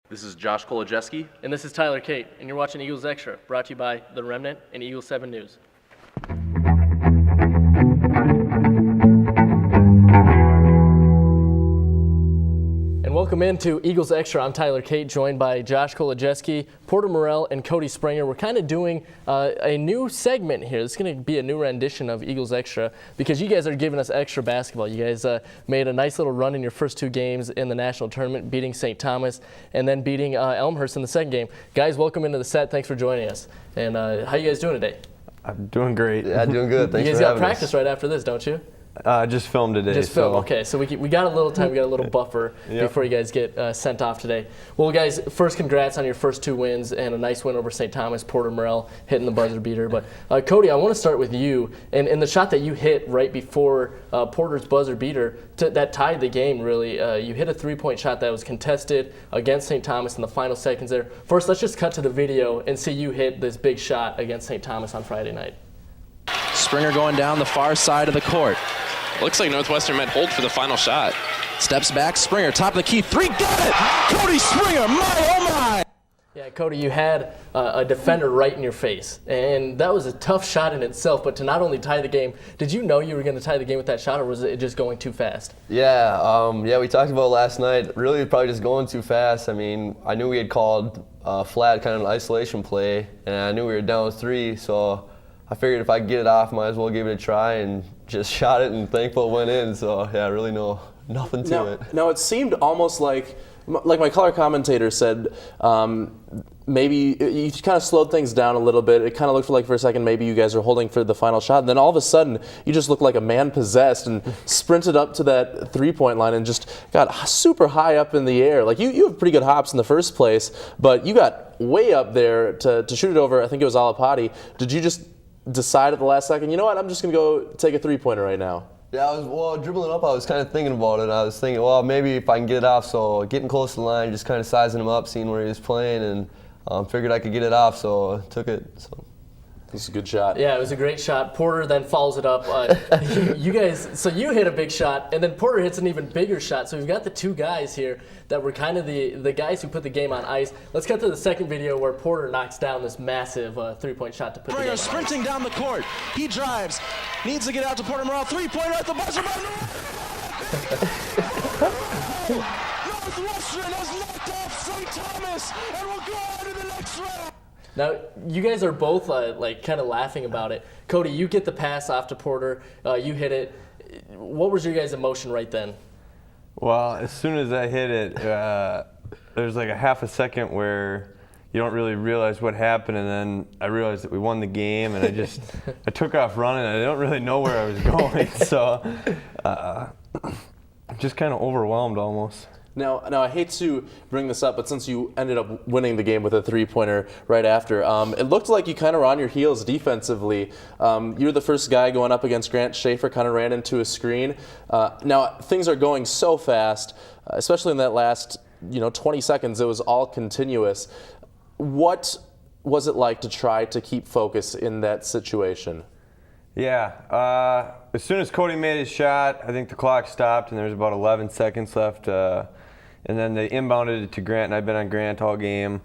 This is Josh Kolojeski. And this is Tyler Cate, and you're watching Eagles Extra, brought to you by The Remnant and Eagle 7 News. And welcome into Eagles Extra. I'm Tyler Cate, joined by Josh Kolojeski, Porter Morrell, and Cody Sprenger. We're kind of doing a new segment here. It's going to be a new rendition of Eagles Extra because you guys are giving us extra basketball. You guys made a nice little run in your first two games in the national tournament, beating St. Thomas and then beating Elmhurst in the second game. Guys, welcome into the set. Thanks for joining us. And how you guys doing today? I'm doing great. Yeah, doing good. Thanks you guys for got having practice us. right after this, don't you? Just filmed today. Just film. Okay, so we got a little time, we got a little buffer before you guys get sent off today. Well, guys, first congrats on your first two wins and a nice win over St. Thomas. Porter Morrell hitting the buzzer beater. But Cody, I want to start with you. And the shot that you hit right before Porter's buzzer beater that tied the game, really. You hit a three-point shot that was contested against St. Thomas in the final seconds there. First, let's just cut to the video and see you hit this big shot against St. Thomas on Friday night. Sprenger going down the far side of the court. Looks like Northwestern might hold for the final shot. Steps back, Sprenger, top of the key, three, got it! Cody Sprenger, my oh my! Yeah, Cody, you had a defender right in your face, and that was a tough shot in itself, but to not only tie the game, did you know you were going to tie the game with that shot, or was it just going too fast? Yeah, we talked about it last night. Really, probably just going too fast. I mean, I knew we had called flat, kind of an isolation play, and I knew we were down 3, so I figured if I could get it off, might as well give it a try, and just shot it, and thankful it went in. So yeah, really nothing to it. Now it seemed almost like my color commentator said, maybe you kind of slowed things down a little bit. It kind of looked like for a second maybe you guys are holding for the final shot. And then all of a sudden you just looked like a man possessed and sprinted up to that three-point line and just got super high up in the air. Like you have pretty good hops in the first place, but you got way up there to shoot it over. I think it was Alapati. Did you just decide at the last second, you know what, I'm just going to go take a three-pointer right now? Yeah, dribbling up, I was kind of thinking about it. I was thinking, well, maybe if I can get it off. So getting close to the line, just kind of sizing him up, seeing where he was playing, and figured I could get it off, so I took it. So. This is a good shot. Yeah, it was a great shot. Porter then follows it up. You guys, so you hit a big shot, and then Porter hits an even bigger shot. So we've got the two guys here that were kind of the guys who put the game on ice. Let's get to the second video where Porter knocks down this massive three-point shot to put the game on ice. Sprinting down the court. He drives. Needs to get out to Porter Morrell. Three-pointer at the buzzer. Northwestern has knocked off St. Thomas and will go on to the next round. Now, you guys are both kind of laughing about it. Cody, you get the pass off to Porter. You hit it. What was your guys' emotion right then? Well, as soon as I hit it, there's like a half a second where you don't really realize what happened, and then I realized that we won the game, and I took off running. I don't really know where I was going, so just kind of overwhelmed almost. Now I hate to bring this up, but since you ended up winning the game with a three-pointer right after, it looked like you kind of were on your heels defensively. You were the first guy going up against Grant Schaefer, kind of ran into a screen. Now things are going so fast, especially in that last 20 seconds. It was all continuous. What was it like to try to keep focus in that situation? Yeah, as soon as Cody made his shot, I think the clock stopped and there was about 11 seconds left. And then they inbounded it to Grant, and I've been on Grant all game.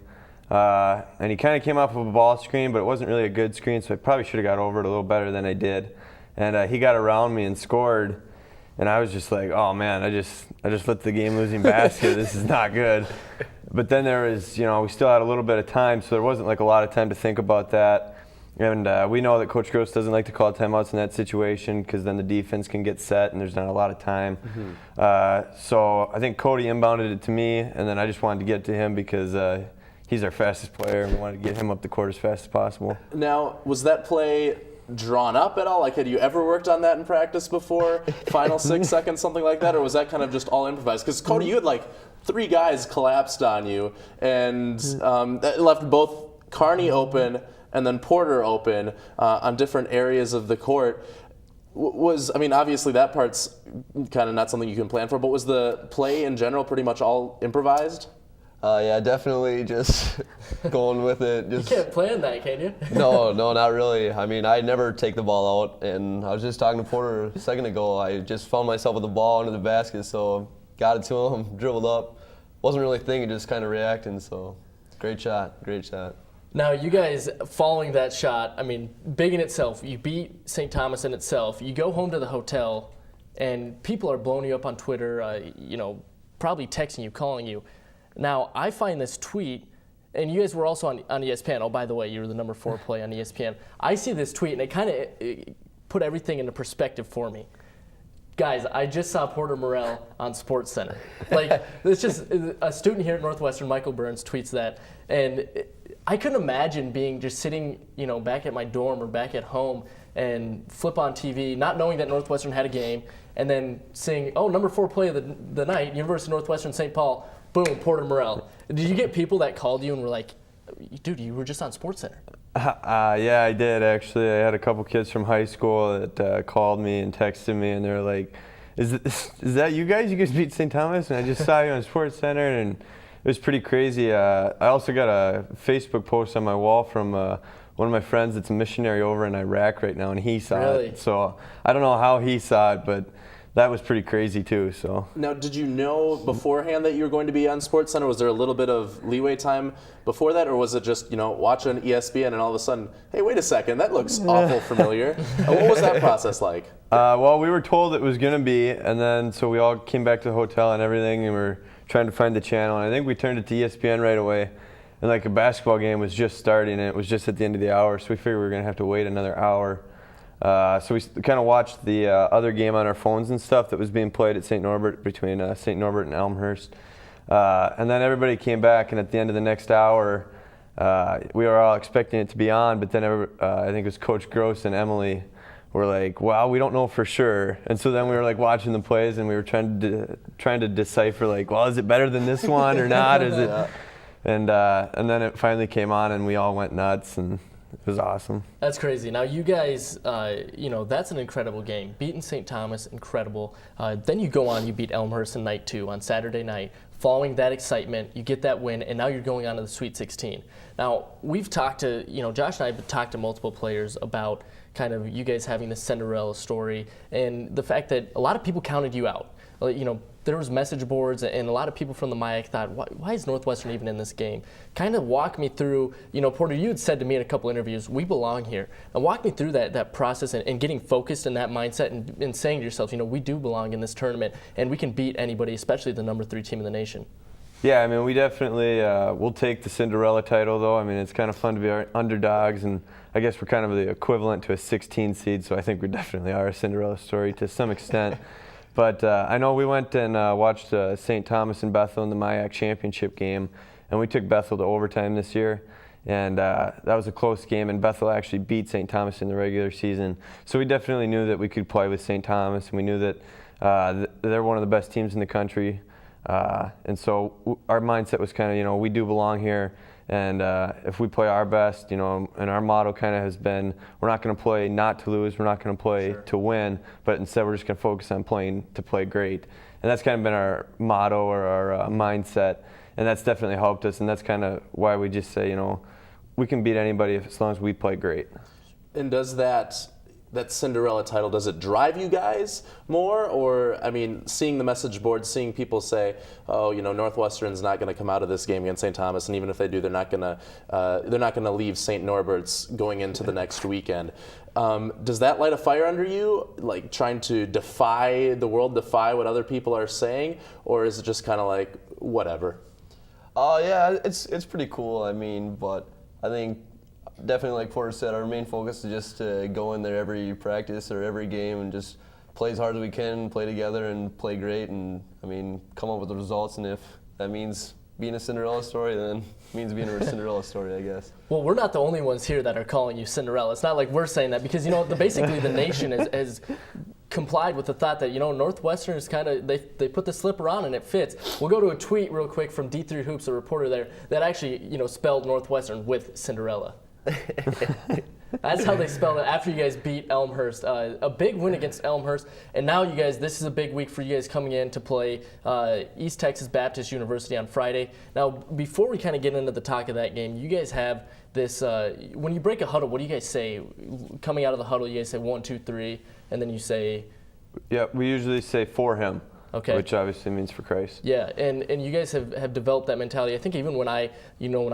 And he kind of came off of a ball screen, but it wasn't really a good screen, so I probably should have got over it a little better than I did. And he got around me and scored, and I was just like, oh man, I just let the game-losing basket. This is not good. But then there was, we still had a little bit of time, so there wasn't like a lot of time to think about that. And we know that Coach Gross doesn't like to call timeouts in that situation because then the defense can get set and there's not a lot of time. Mm-hmm. So I think Cody inbounded it to me, and then I just wanted to get to him because he's our fastest player and we wanted to get him up the court as fast as possible. Now, was that play drawn up at all? Like, had you ever worked on that in practice before? Final 6 seconds, something like that? Or was that kind of just all improvised? Because, Cody, you had like 3 guys collapsed on you, and that left both Carney open and then Porter open on different areas of the court. Obviously that part's kind of not something you can plan for, but was the play in general pretty much all improvised? Yeah, definitely just going with it. You can't plan that, can you? No, not really. I mean, I never take the ball out, and I was just talking to Porter a second ago. I just found myself with the ball under the basket, so got it to him, dribbled up, wasn't really thinking, just kind of reacting. So great shot. Now, you guys, following that shot, I mean, big in itself. You beat St. Thomas in itself. You go home to the hotel, and people are blowing you up on Twitter, probably texting you, calling you. Now, I find this tweet, and you guys were also on ESPN. Oh, by the way, you were the number 4 play on ESPN. I see this tweet, and it kind of put everything into perspective for me. Guys, I just saw Porter Morrell on SportsCenter. Like, it's just a student here at Northwestern, Michael Burns, tweets that, and I couldn't imagine being just sitting, back at my dorm or back at home and flip on TV, not knowing that Northwestern had a game, and then seeing, number 4 play of the night, University of Northwestern St. Paul, boom, Porter Morrell. Did you get people that called you and were like, dude, you were just on SportsCenter? Yeah, I did actually. I had a couple kids from high school that called me and texted me, and they were like, is that you guys? You guys beat St. Thomas? And I just saw you on SportsCenter, and it was pretty crazy. I also got a Facebook post on my wall from one of my friends that's a missionary over in Iraq right now, and he saw it. So I don't know how he saw it, but that was pretty crazy too. So now, did you know beforehand that you were going to be on SportsCenter? Was there a little bit of leeway time before that, or was it just watching ESPN and all of a sudden, hey, wait a second, that looks awful familiar? What was that process like? Well, we were told it was going to be, and then so we all came back to the hotel and everything, and we were trying to find the channel. And I think we turned it to ESPN right away, and like a basketball game was just starting, and it was just at the end of the hour, so we figured we were going to have to wait another hour. So we kind of watched the other game on our phones and stuff that was being played at St. Norbert between St. Norbert and Elmhurst. And then everybody came back, and at the end of the next hour, we were all expecting it to be on, but then I think it was Coach Gross and Emily were like, well, we don't know for sure. And so then we were like watching the plays, and we were trying to decipher like, well, is it better than this one or not? Is it? And then it finally came on, and we all went nuts, and it was awesome. That's crazy. Now, you guys, that's an incredible game. Beating St. Thomas, incredible. Then you go on, you beat Elmhurst in night 2 on Saturday night. Following that excitement, you get that win, and now you're going on to the Sweet 16. Now, we've talked to, Josh and I have talked to multiple players about kind of you guys having this Cinderella story and the fact that a lot of people counted you out. There was message boards, and a lot of people from the MIAC thought, why is Northwestern even in this game? Kind of walk me through, Porter, you had said to me in a couple interviews, we belong here. And walk me through that process and getting focused in that mindset and saying to yourself, we do belong in this tournament, and we can beat anybody, especially the number 3 team in the nation. Yeah, I mean, we definitely will take the Cinderella title, though. I mean, it's kind of fun to be our underdogs, and I guess we're kind of the equivalent to a 16 seed, so I think we definitely are a Cinderella story to some extent. But I know we went and watched St. Thomas and Bethel in the MIAC championship game, and we took Bethel to overtime this year. And that was a close game, and Bethel actually beat St. Thomas in the regular season. So we definitely knew that we could play with St. Thomas, and we knew that they're one of the best teams in the country. And so our mindset was kind of, we do belong here. And if we play our best, and our motto kind of has been, we're not going to play not to lose, we're not going to play to win, but instead we're just going to focus on playing to play great. And that's kind of been our motto or our mindset, and that's definitely helped us. And that's kind of why we just say, we can beat anybody as long as we play great. And does that Cinderella title, does it drive you guys more? Or, I mean, seeing the message board, seeing people say, oh, Northwestern's not going to come out of this game against St. Thomas, and even if they do, they're not going to leave St. Norbert's going into the next weekend. Does that light a fire under you, like trying to defy the world, defy what other people are saying? Or is it just kind of like, whatever? Yeah, it's pretty cool. I mean, but I think definitely, like Porter said, our main focus is just to go in there every practice or every game and just play as hard as we can, play together and play great, and come up with the results. And if that means being a Cinderella story, then it means being a Cinderella story, I guess. Well, we're not the only ones here that are calling you Cinderella. It's not like we're saying that because basically the nation has complied with the thought that Northwestern is kind of they put the slipper on and it fits. We'll go to a tweet real quick from D3 Hoops, a reporter there that actually spelled Northwestern with Cinderella. That's how they spelled it after you guys beat Elmhurst. A big win against Elmhurst. And now you guys, this is a big week for you guys coming in to play East Texas Baptist University on Friday. Now, before we kind of get into the talk of that game, you guys have this, when you break a huddle, what do you guys say? Coming out of the huddle, you guys say 1, 2, 3, and then you say? Yeah, we usually say for him. Okay. which obviously means for Christ. Yeah, and you guys have developed that mentality. I think even when I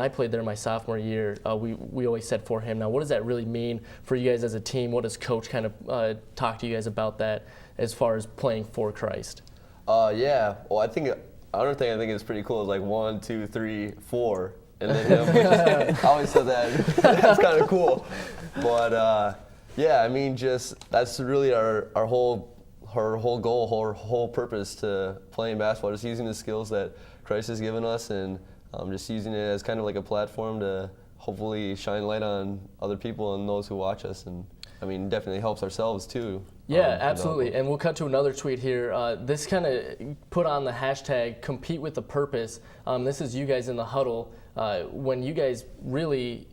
played there my sophomore year, we always said for him. Now, what does that really mean for you guys as a team? What does Coach kind of talk to you guys about that as far as playing for Christ? Yeah. Well, I think it's pretty cool. It's like 1, 2, 3, 4, and then I always said that. That's kind of cool. But yeah, I mean, just that's really our whole goal, our whole purpose to playing basketball. Just using the skills that Christ has given us, and just using it as kind of like a platform to hopefully shine light on other people and those who watch us. And I mean, definitely helps ourselves too. Yeah, absolutely. And we'll cut to another tweet here. This kind of put on the hashtag compete with a purpose. This is you guys in the huddle. When you guys really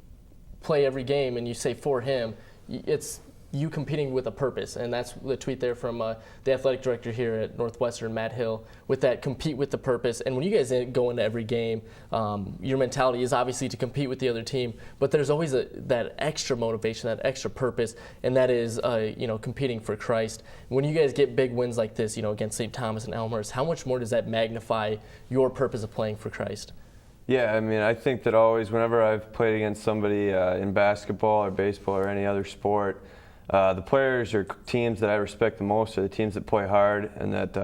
play every game and you say for him, it's you competing with a purpose. And that's the tweet there from the athletic director here at Northwestern, Matt Hill, with that compete with the purpose. And when you guys go into every game, your mentality is obviously to compete with the other team, but there's always that extra motivation, that extra purpose, and that is competing for Christ. When you guys get big wins like this, against St. Thomas and Elmhurst, how much more does that magnify your purpose of playing for Christ? Yeah, I mean, I think that always, whenever I've played against somebody in basketball or baseball or any other sport, the players or teams that I respect the most are the teams that play hard and that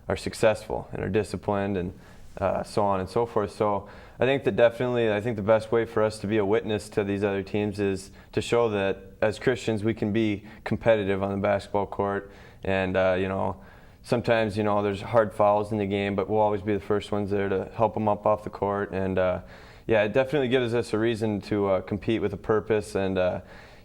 are successful and are disciplined and so on and so forth. So I think that definitely, the best way for us to be a witness to these other teams is to show that as Christians we can be competitive on the basketball court. And sometimes there's hard fouls in the game, but we'll always be the first ones there to help them up off the court. And yeah, it definitely gives us a reason to compete with a purpose. And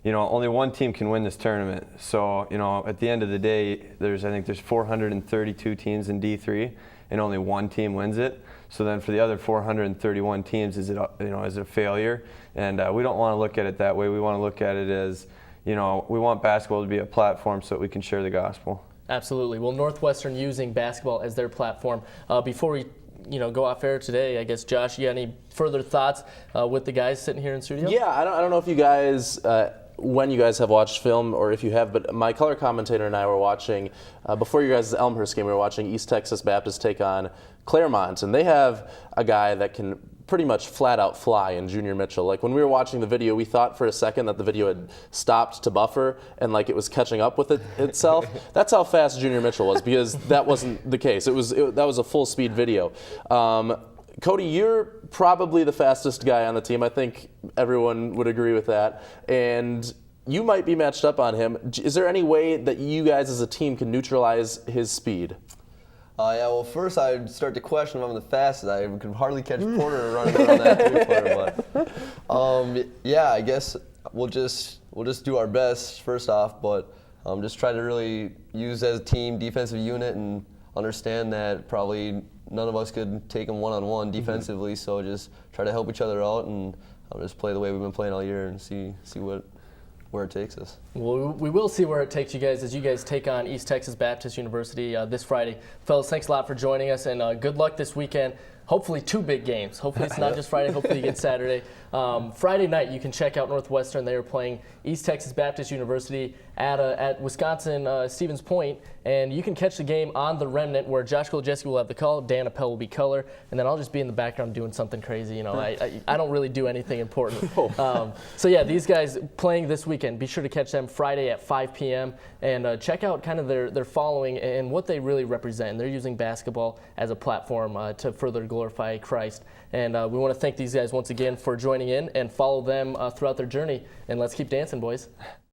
only one team can win this tournament. So, at the end of the day, I think there's 432 teams in D3, and only one team wins it. So then for the other 431 teams, is it a failure? And we don't want to look at it that way. We want to look at it as, we want basketball to be a platform so that we can share the gospel. Absolutely. Well, Northwestern using basketball as their platform. Before we go off air today, I guess, Josh, you got any further thoughts with the guys sitting here in studio? Yeah, I don't know if you guys, when you guys have watched film or if you have, but my color commentator and I were watching, before you guys' Elmhurst game, we were watching East Texas Baptist take on Claremont, and they have a guy that can pretty much flat out fly in Junior Mitchell. Like when we were watching the video, we thought for a second that the video had stopped to buffer and like it was catching up with itself. That's how fast Junior Mitchell was, because that wasn't the case. That was a full speed video. Cody, you're probably the fastest guy on the team. I think everyone would agree with that. And you might be matched up on him. Is there any way that you guys as a team can neutralize his speed? Yeah, well, first I'd start to question if I'm the fastest. I could hardly catch Porter running around that three-pointer. But yeah, I guess we'll just do our best first off, but just try to really use as a team, defensive unit, and understand that probably none of us could take them one-on-one defensively. So just try to help each other out and just play the way we've been playing all year and see where it takes us. Well, we will see where it takes you guys as you guys take on East Texas Baptist University this Friday. Fellas, thanks a lot for joining us, and good luck this weekend. Hopefully 2 big games. Hopefully it's not just Friday. Hopefully you get Saturday. Friday night, you can check out Northwestern. They are playing East Texas Baptist University at Wisconsin Stevens Point, and you can catch the game on the Remnant, where Josh Kolojeski will have the call, Dan Appel will be color, and then I'll just be in the background doing something crazy. I don't really do anything important. So yeah, these guys playing this weekend. Be sure to catch them Friday at 5 p.m. and check out kind of their following and what they really represent. They're using basketball as a platform to further glorify Christ. And we want to thank these guys once again for joining in, and follow them throughout their journey. And let's keep dancing, boys.